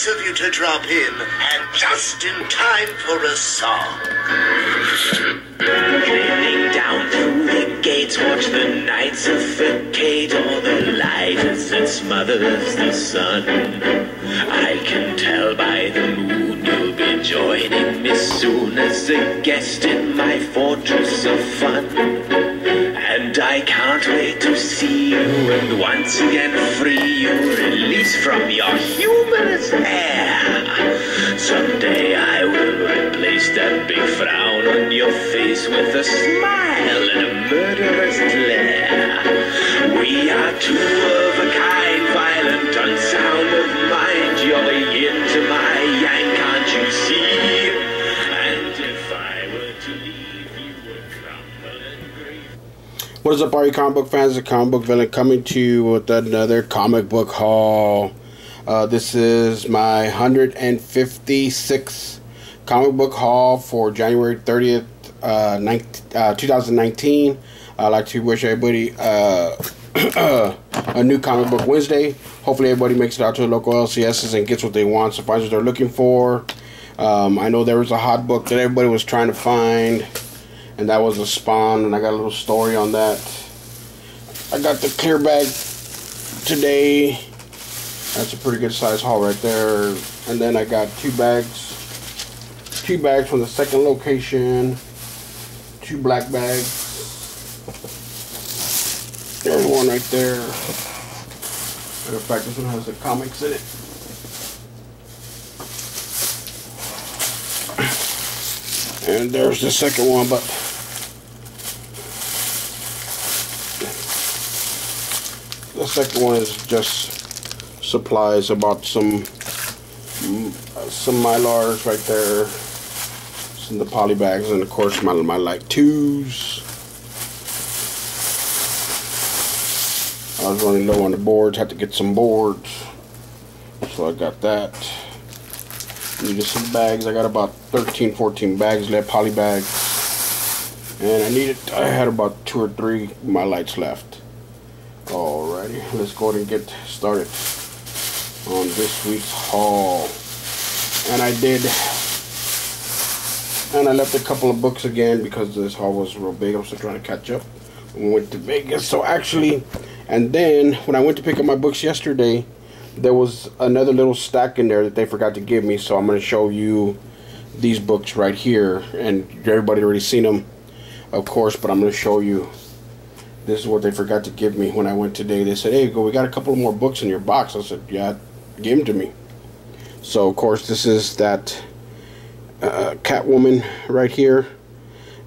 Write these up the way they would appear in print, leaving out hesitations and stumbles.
Nice of you to drop in, and just in time for a song. Drifting down through the gates, watch the night suffocate all the light as it smothers the sun. I can tell by the moon you'll be joining me soon as a guest in my fortress of fun. And I can't wait to see you and once again free you, release from your humorous hair. Someday I will replace that big frown on your face with a smile and a murderous glare. We are two of a kind, violent, unsound of mind. You're yin to my yang, can't you see? And if I were to leave, you would crumble and grieve. What is up, all you comic book fans? The Comic Book Villain coming to you with another comic book haul. This is my 156th comic book haul for January 30th, 2019. I'd like to wish everybody a new comic book Wednesday. Hopefully everybody makes it out to the local LCSs and gets what they want, so finds what they're looking for. I know there was a hot book that everybody was trying to find, and that was a Spawn, and I got a little story on that. I got the clear bag today. That's a pretty good size haul right there. And then I got two bags from the second location, two black bags. There's one right there. Matter of fact, this one has the comics in it. And there's the second one, but the second one is just supplies. About some Mylars right there, some of the poly bags, and of course my light 2s. I was running low on the boards, had to get some boards, so I got that. Needed some bags. I got about 13-14 bags left, poly bags, and I had about 2 or 3 my lights left. Alrighty, let's go ahead and get started on this week's haul. And I left a couple of books again because this haul was real big. I'm still trying to catch up when we went to Vegas. So actually, and then when I went to pick up my books yesterday, there was another little stack in there that they forgot to give me. So I'm going to show you these books right here, and everybody already seen them, of course, but I'm going to show you. This is what they forgot to give me when I went today. They said, hey, we got a couple more books in your box. I said, yeah, give them to me. So, of course, this is that Catwoman right here.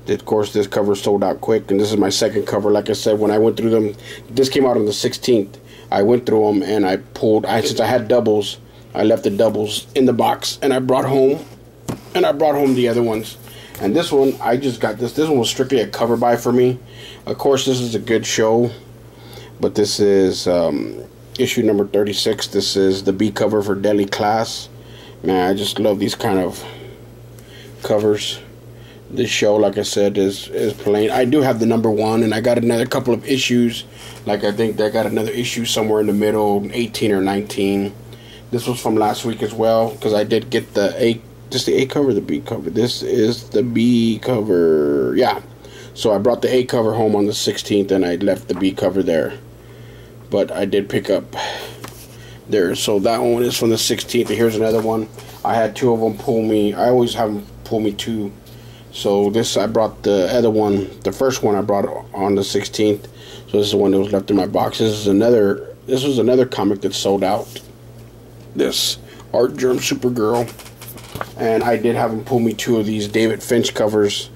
Of course, this cover sold out quick, and this is my second cover. Like I said, when I went through them, this came out on the 16th. I went through them, and I pulled, since I had doubles, I left the doubles in the box, and I brought home the other ones. And this one, I just got this. This one was strictly a cover buy for me. Of course, this is a good show, but this is issue number 36. This is the B cover for Deadly Class. Man, I just love these kind of covers. This show, like I said, is plain. I do have the number 1, and I got another couple of issues. Like, I think they got another issue somewhere in the middle, 18 or 19. This was from last week as well, because I did get the A cover, the B cover. This is the B cover. Yeah. So I brought the A cover home on the 16th, and I left the B cover there. But I did pick up there. So that one is from the 16th. And here's another one. I had 2 of them pull me. I always have them pull me 2. So this, I brought the other one. The first one I brought on the 16th. So this is the one that was left in my box. This was another comic that sold out. This Art Germ Supergirl. And I did have him pull me 2 of these David Finch covers.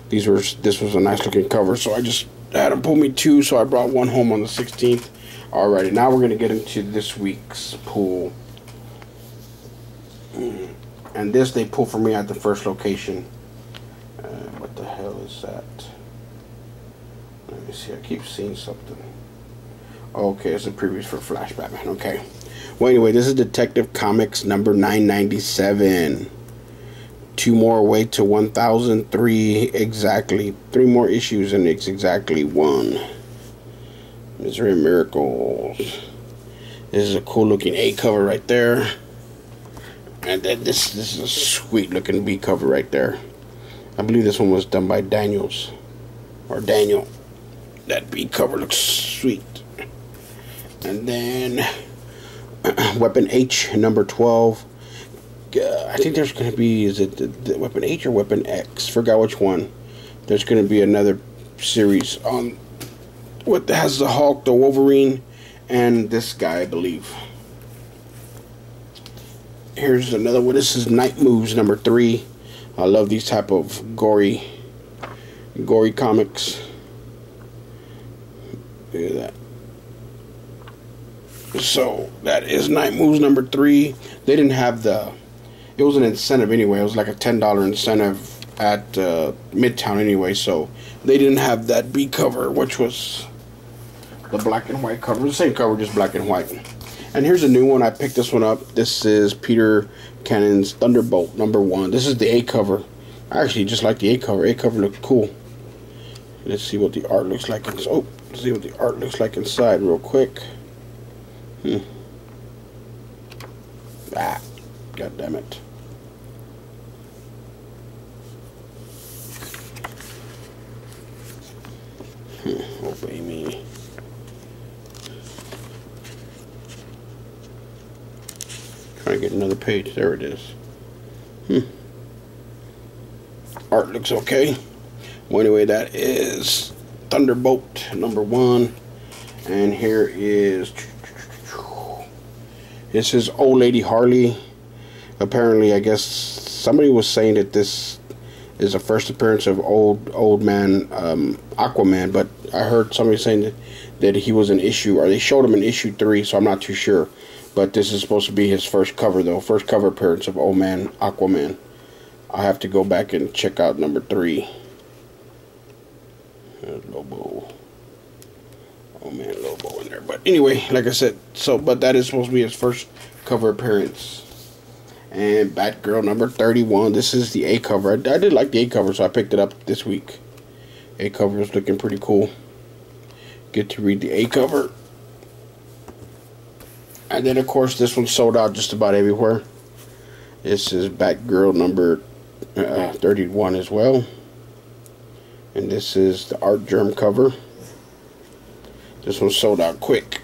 This was a nice looking cover, so I just had him pull me 2, so I brought one home on the 16th. Alrighty, now we're going to get into this week's pull. And this they pull for me at the first location. What the hell is that? Let me see, I keep seeing something. Okay, it's a preview for Flash Batman, okay. Well, anyway, this is Detective Comics number 997. 2 more away to 1,003 exactly. 3 more issues, and it's exactly 1. Misery Miracles. This is a cool looking A cover right there. And then this is a sweet looking B cover right there. I believe this one was done by Daniel. That B cover looks sweet. And then Weapon H, number 12. I think there's going to be, is it the Weapon H or Weapon X? Forgot which one. There's going to be another series on what has the Hulk, the Wolverine, and this guy, I believe. Here's another one. This is Night Moves, number 3. I love these type of gory comics. Look at that. So that is Night Moves number 3. They didn't have it was an incentive anyway. It was like a $10 incentive at Midtown anyway. So they didn't have that B cover, which was the black and white cover. The same cover, just black and white. And here's a new one. I picked this one up. This is Peter Cannon's Thunderbolt number 1. This is the A cover. I actually just like the A cover. A cover looked cool. Let's see what the art looks like. Let's see what the art looks like inside real quick. God damn it. Obey me. Trying to get another page. There it is. Art looks okay. Well, anyway, that is Thunderbolt number 1. And here is, this is Old Lady Harley. Apparently, I guess somebody was saying that this is the first appearance of old man Aquaman, but I heard somebody saying that he was an issue, or they showed him in issue 3, so I'm not too sure. But this is supposed to be his first cover, though. First cover appearance of old man Aquaman. I have to go back and check out number 3. There's Lobo. Oh man, Lobo in there. But anyway, like I said, but that is supposed to be his first cover appearance. And Batgirl number 31. This is the A cover. I did like the A cover, so I picked it up this week. A cover is looking pretty cool. Get to read the A cover. And then, of course, this one sold out just about everywhere. This is Batgirl number 31 as well. And this is the Art Germ cover. This one sold out quick.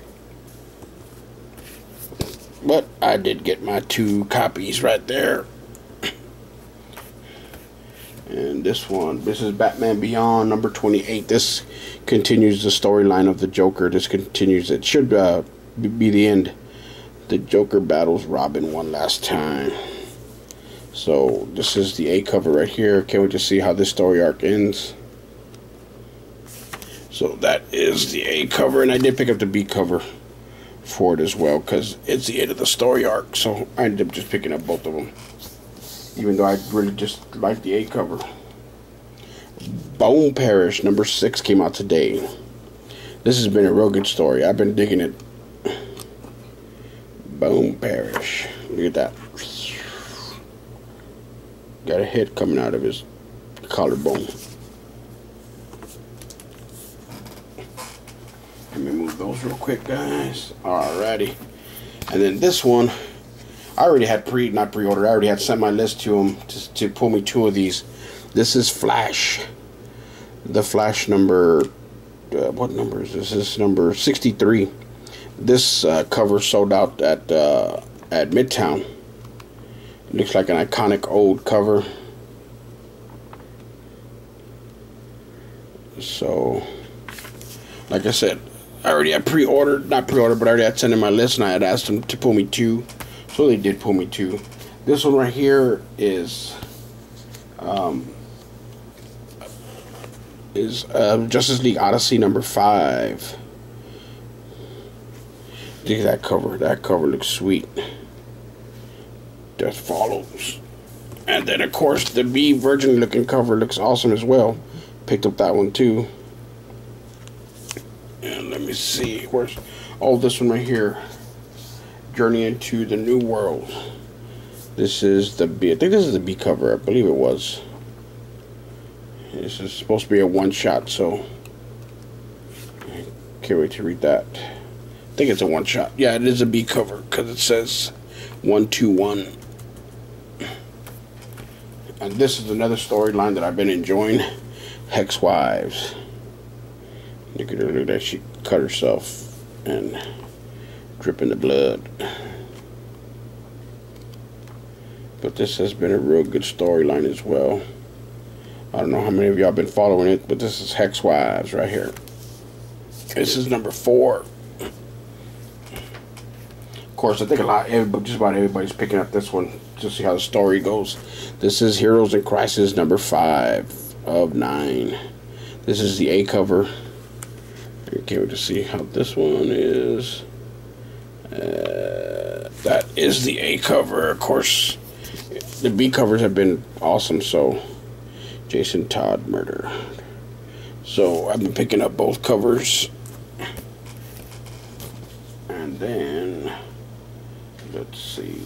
But I did get my 2 copies right there. And this is Batman Beyond number 28. This continues the storyline of the Joker. This continues. It should be the end. The Joker battles Robin one last time. So this is the A cover right here. Can't wait to see how this story arc ends. So that is the A cover, and I did pick up the B cover for it as well, because it's the end of the story arc. So I ended up just picking up both of them, even though I really just like the A cover. Bone Parish number 6 came out today. This has been a real good story. I've been digging it. Bone Parish. Look at that. Got a head coming out of his collarbone. Let me move those real quick, guys. Alrighty. And then this one, I already had not pre-ordered. I already had sent my list to him to pull me 2 of these. This is Flash. The Flash number, what number is this? This is number 63. This cover sold out at Midtown. Looks like an iconic old cover. So, like I said, I already had not pre-ordered, but I already had sent in my list, and I had asked them to pull me 2. So they did pull me 2. This one right here is Justice League Odyssey number 5. Look at that cover. That cover looks sweet. That follows. And then, of course, the B Virgin looking cover looks awesome as well. Picked up that one too. And let me see. Where's this one right here? Journey into the New World. This is the B. I think this is the B cover. I believe it was. This is supposed to be a one-shot, so I can't wait to read that. I think it's a one-shot. Yeah, it is a B cover because it says 121. And this is another storyline that I've been enjoying. Hex Wives. Look at her, look at that. She cut herself and dripping the blood. But this has been a real good storyline as well. I don't know how many of y'all been following it, but this is Hex Wives right here. This is number 4. Of course, I think just about everybody's picking up this one to see how the story goes. This is Heroes in Crisis number 5 of 9. This is the A cover. I can't wait to see how this one is. That is the A cover. Of course, the B covers have been awesome. So, Jason Todd murder. So I've been picking up both covers. And then, let's see.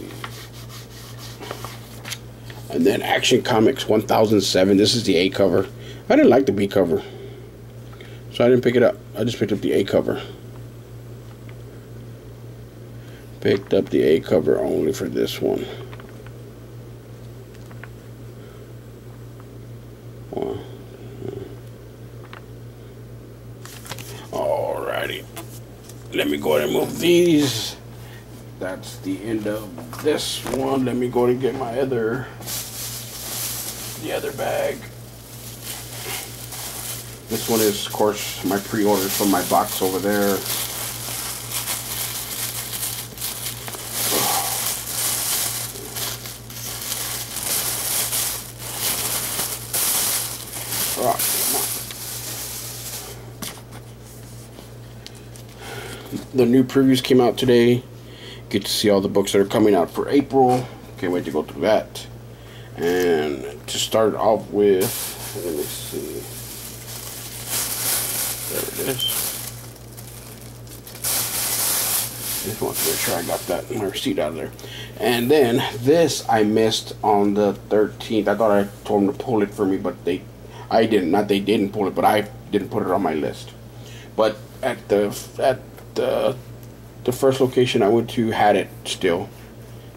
And then Action Comics 1007. This is the A cover. I didn't like the B cover, so I didn't pick it up. I just picked up the A cover. Picked up the A cover only for this one. Alrighty. Let me go ahead and move these. That's the end of this one. Let me go ahead and get my the other bag. This one is, of course, my pre-orders from my box over there. The new previews came out today. Get to see all the books that are coming out for April. Can't wait to go through that. And to start off with, let me see. There it is. Just want to make sure I got that my receipt out of there. And then this I missed on the 13th. I thought I told them to pull it for me, but they didn't pull it, but I didn't put it on my list. But at the first location I went to had it still,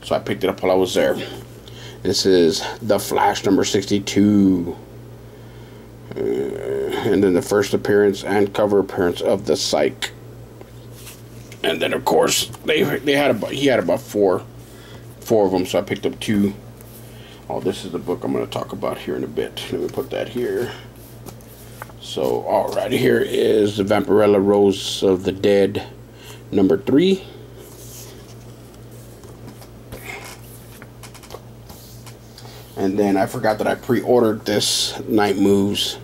so I picked it up while I was there. This is The Flash number 62, and then the first appearance and cover appearance of the Psych. And then of course he had about four of them, so I picked up 2. Oh, this is the book I'm going to talk about here in a bit. Let me put that here. So, alright, here is the Vampirella Rose of the Dead number 3. And then I forgot that I pre-ordered this Night Moves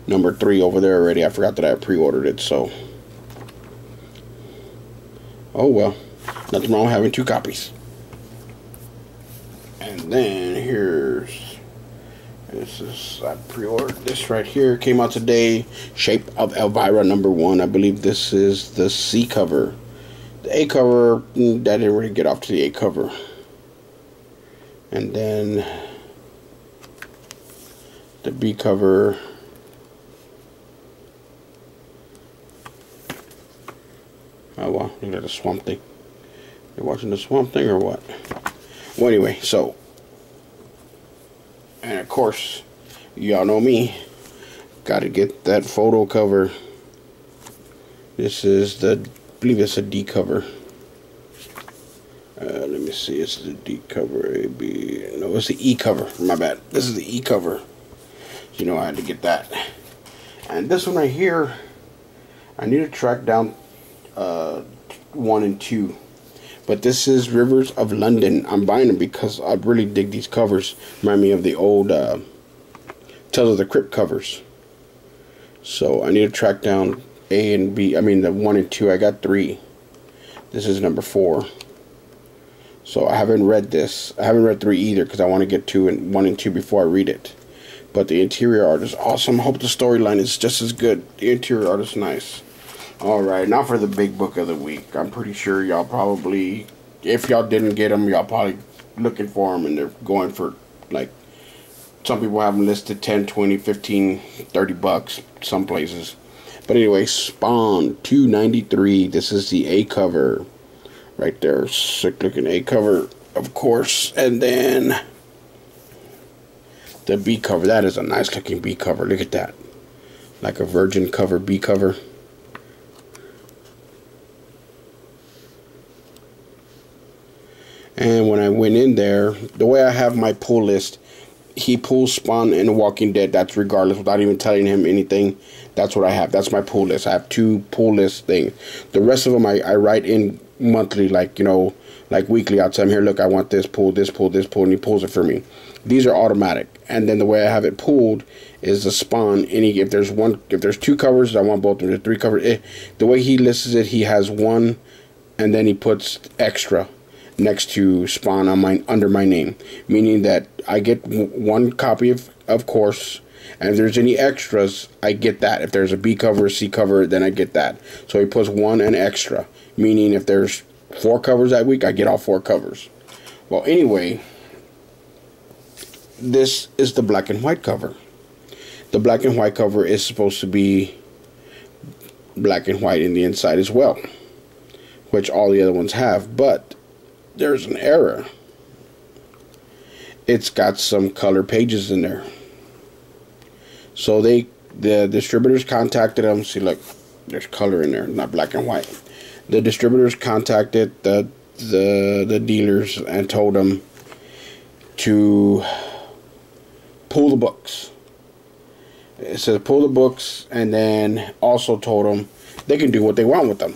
number 3 over there already. I forgot that I pre-ordered it, so. Oh well. Nothing wrong with having 2 copies. And then I pre-ordered this right here. Came out today. Shape of Elvira number 1. I believe this is the C cover. The A cover, I didn't really get off to the A cover. And then the B cover. Oh wow, look at the Swamp Thing. You're watching the Swamp Thing or what? Well, anyway, so, and of course, y'all know me, gotta get that photo cover. This is I believe it's a D cover. Let me see, it's the D cover, A, B, no, it's the E cover, my bad. This is the E cover. You know I had to get that. And this one right here, I need to track down 1 and 2. But this is Rivers of London. I'm buying them because I really dig these covers. Remind me of the old Tales of the Crypt covers. So I need to track down A and B. I mean the 1 and 2. I got 3. This is number 4. So I haven't read this. I haven't read 3 either because I want to get 1 and 2 before I read it. But the interior art is awesome. I hope the storyline is just as good. The interior art is nice. Alright, now for the big book of the week. I'm pretty sure y'all probably, if y'all didn't get them, y'all probably looking for them and they're going for, like, some people have them listed 10, 20, 15, 30 bucks, some places. But anyway, Spawn 293. This is the A cover. Right there, sick looking A cover, of course. And then The B cover, that is a nice looking B cover. Look at that. Like a virgin cover, B cover. And when I went in there, the way I have my pull list, he pulls Spawn and The Walking Dead. That's regardless, without even telling him anything. That's what I have. That's my pull list. I have 2 pull list things. The rest of them I write in monthly, like, you know, like weekly. I'll tell him, here, look, I want this pull, this pull, this pull, and he pulls it for me. These are automatic. And then the way I have it pulled is the Spawn. If there's 2 covers, I want both of them. There's 3 covers. The way he lists it, he has 1, and then he puts extra next to Spawn on under my name, meaning that I get 1 copy of course, and if there's any extras, I get that. If there's a B cover, C cover, then I get that. So he puts 1 and extra, meaning if there's 4 covers that week, I get all 4 covers. Well, anyway, this is the black and white cover. The black and white cover is supposed to be black and white in the inside as well, which all the other ones have, but there's an error. It's got some color pages in there. So the distributors contacted them. See, look, there's color in there, not black and white. The distributors contacted the dealers and told them to pull the books. It says pull the books, and then also told them they can do what they want with them.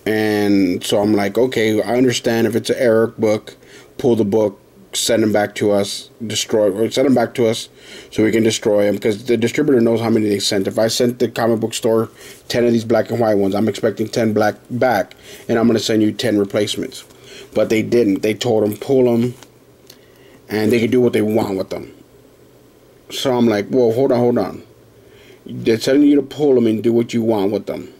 And so I'm like, okay, I understand if it's an error book, pull the book, send them back to us, send them back to us so we can destroy them, because the distributor knows how many they sent. If I sent the comic book store 10 of these black and white ones, I'm expecting 10 black back, and I'm going to send you 10 replacements. But they didn't. They told them pull them, and they can do what they want with them. So I'm like, whoa, hold on. They're telling you to pull them and do what you want with them.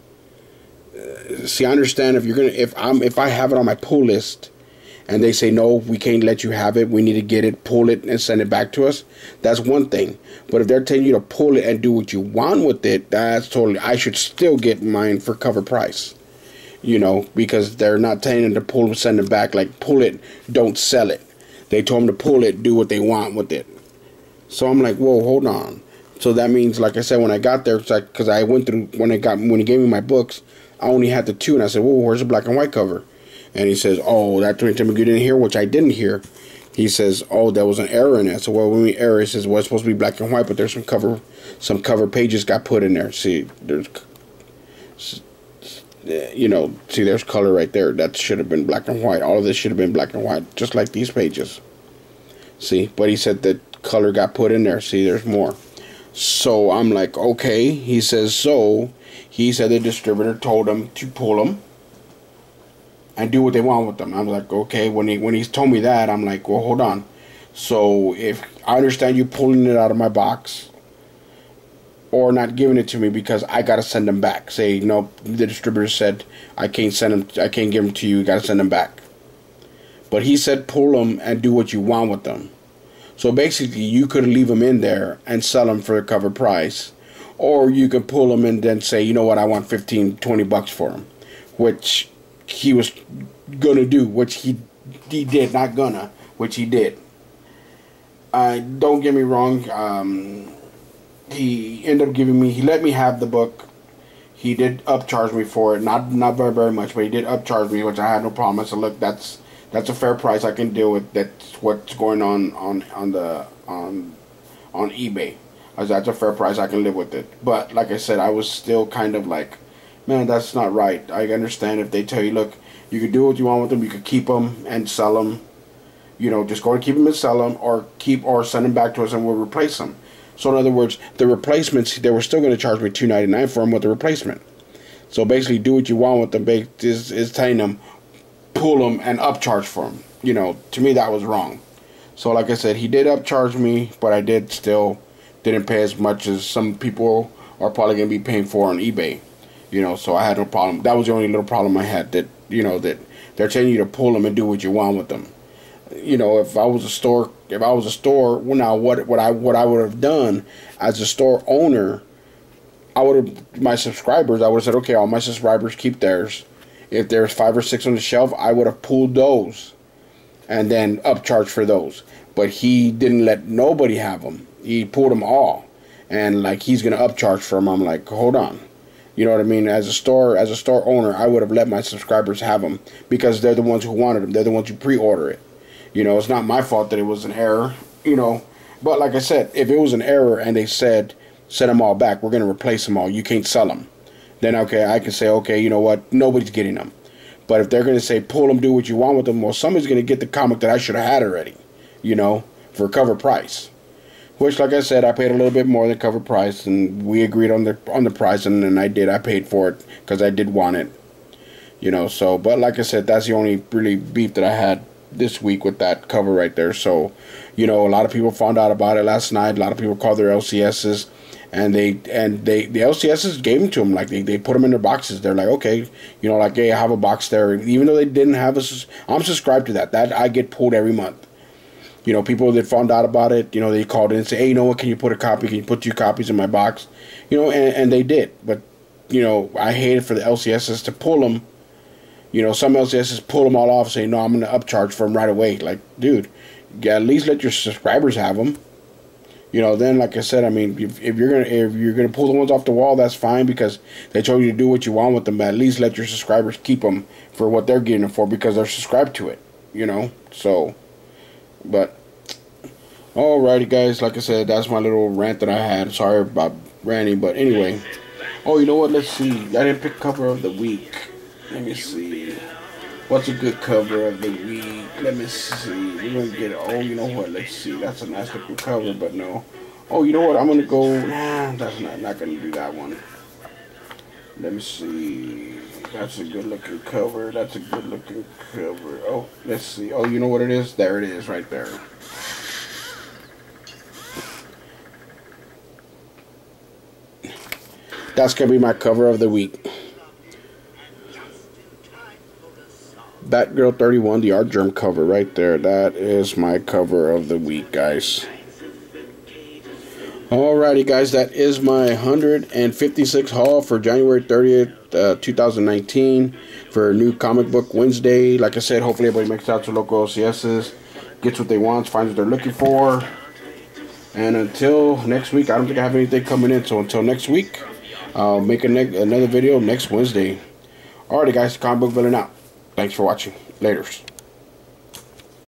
See, I understand if I have it on my pull list and they say, no, we can't let you have it, we need to get it, pull it, and send it back to us, that's one thing. But if they're telling you to pull it and do what you want with it, that's totally, I should still get mine for cover price. You know, because they're not telling them to pull it, send it back. Like, pull it, don't sell it. They told them to pull it, do what they want with it. So I'm like, whoa, hold on. So that means, like I said, when I got there, it's like, because I went through, when he gave me my books, I only had the 2, and I said, whoa, where's the black and white cover? And he says, oh, that's what you didn't hear, which I didn't hear. He says, oh, there was an error in that. So, well, when we error, he says, well, it's supposed to be black and white, but there's some cover pages got put in there. See, there's, you know, see, there's color right there. That should have been black and white. All of this should have been black and white, just like these pages. See, but he said that color got put in there. See, there's more. So I'm like, okay. He says, so he said the distributor told him to pull them and do what they want with them. I'm like, okay. When he's told me that, I'm like, well, hold on. So if I understand you pulling it out of my box or not giving it to me because I gotta send them back. Say, no, the distributor said I can't send them. I can't give them to you. You gotta send them back. But he said pull them and do what you want with them. So basically, you could leave them in there and sell them for a cover price. Or you can pull them and then say, you know what, I want 15, 20 bucks for them. Which he was going to do, which he did, not gonna, which he did. Don't get me wrong, he ended up giving me, he let me have the book. He did upcharge me for it, not very, very much, but he did upcharge me, which I had no problem. I said, look, that's a fair price. I can deal with. That's what's going on eBay. I said, that's a fair price. I can live with it. But like I said, I was still kind of like, man, that's not right. I understand if they tell you, look, you can do what you want with them. You could keep them and sell them. You know, just go and keep them and sell them, or send them back to us and we'll replace them. So in other words, the replacements, they were still going to charge me $2.99 for them with the replacement. So basically, do what you want with them. Is telling them, pull them and upcharge for them. You know, to me that was wrong. So like I said, he did upcharge me, but I didn't pay as much as some people are probably going to be paying for on eBay. You know, so I had no problem. That was the only little problem I had, that, you know, that they're telling you to pull them and do what you want with them. You know, if I was a store, well, now what I would have done as a store owner, my subscribers, I would have said, okay, all my subscribers keep theirs. If there's 5 or 6 on the shelf, I would have pulled those and then upcharged for those. but he didn't let nobody have them. He pulled them all, and like he's gonna upcharge for them. I'm like, hold on, you know what I mean? As a store owner, I would have let my subscribers have them because they're the ones who wanted them. They're the ones who pre-order it. You know, it's not my fault that it was an error. You know, but like I said, if it was an error and they said send them all back, we're gonna replace them all. You can't sell them. Then okay, I can say okay, you know what? Nobody's getting them. But if they're going to say, pull them, do what you want with them, well, somebody's going to get the comic that I should have had already, you know, for cover price. Which, like I said, I paid a little bit more than cover price, and we agreed on the price, and then I paid for it, because I did want it, you know, so, but like I said, that's the only really beef that I had this week with that cover right there. So, you know, a lot of people found out about it last night. A lot of people called their LCSs. And the LCSs gave them to them, like they put them in their boxes. They're like, okay, you know, like, hey, I have a box there. Even though they didn't have I'm subscribed to that. That I get pulled every month. You know, people that found out about it, you know, they called in and say, hey, you know what, can you put a copy? Can you put 2 copies in my box? You know, and they did. But, you know, I hated for the LCSs to pull them. You know, some LCSs pull them all off and say, no, I'm going to upcharge for them right away. Like, dude, at least let your subscribers have them. You know, then like I said, I mean, if you're gonna pull the ones off the wall, that's fine because they told you to do what you want with them. But at least let your subscribers keep them for what they're getting them for because they're subscribed to it. You know, so, but alrighty, guys. Like I said, that's my little rant that I had. Sorry about ranting, but anyway. Oh, you know what? Let's see. I didn't pick cover of the week. Let me see. What's a good cover of the week? Let me see. We're going to get it. Oh, you know what? Let's see. That's a nice looking cover, but no. Oh, you know what? I'm going to go. Nah, that's not going to do that one. Let me see. That's a good looking cover. That's a good looking cover. Oh, let's see. Oh, you know what it is? There it is right there. That's going to be my cover of the week. Batgirl 31, the art germ cover right there. That is my cover of the week, guys. Alrighty, guys. That is my 156 haul for January 30th, 2019 for New Comic Book Wednesday. Like I said, hopefully everybody makes it out to local LCSs, gets what they want, finds what they're looking for. And until next week, I don't think I have anything coming in. So until next week, I'll make another video next Wednesday. Alrighty, guys. Comic Book Villain out. Thanks for watching. Laters.